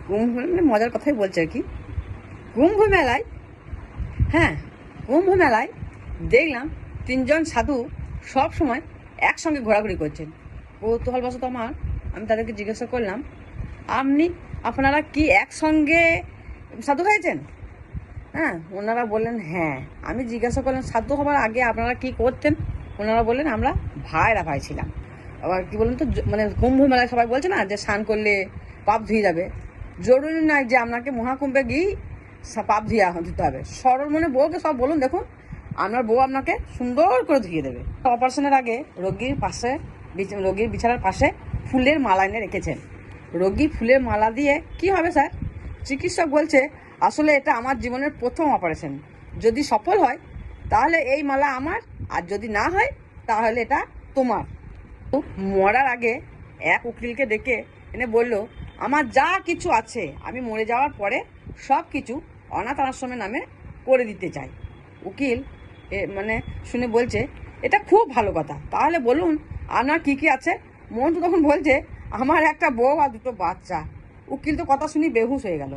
কুম্ভ মানে মজার কথাই বলছে আর কি। কুম্ভ মেলায়, হ্যাঁ, কুম্ভ মেলায় দেখলাম তিনজন সাধু সব সময় একসঙ্গে ঘোরাঘুরি করছেন। কৌতূহলবশত আমি তাদেরকে জিজ্ঞাসা করলাম, আপনারা কি একসঙ্গে সাধু হয়েছেন? হ্যাঁ, ওনারা বললেন হ্যাঁ। আমি জিজ্ঞাসা করলাম সাধু হবার আগে আপনারা কি করতেন? ওনারা বললেন আমরা ভাইরা ভাই ছিলাম। আবার কি বলুন তো, মানে কুম্ভ মেলায় সবাই বলছে না যে স্নান করলে পাপ ধুয়ে যাবে। জরুরি নয় যে আপনাকে মহাকুম্ভে গিয়ে পাপ ধুয়ে দিতে হবে। সরল মনে বউকে সব বলুন, দেখুন আপনার বউ আপনাকে সুন্দর করে ধুয়ে দেবে। অপারেশনের আগে রোগীর বিছানার পাশে ফুলের মালা এনে রেখেছেন। রোগী ফুলের মালা দিয়ে কি হবে স্যার? চিকিৎসক বলছে আসলে এটা আমার জীবনের প্রথম অপারেশন। যদি সফল হয় তাহলে এই মালা আমার, আর যদি না হয় তাহলে এটা তোমার। মরার আগে এক উকিলকে ডেকে এনে বলল, আমার যা কিছু আছে আমি মরে যাওয়ার পরে সব কিছু অনাথ আশ্রমের নামে করে দিতে চাই। উকিল শুনে বলছে এটা খুব ভালো কথা, তাহলে বলুন আপনার কি কি আছে? মন্টু তখন বলছে আমার একটা বউ আর দুটো বাচ্চা। উকিল তো কথা শুনি বেহুশ হয়ে গেল।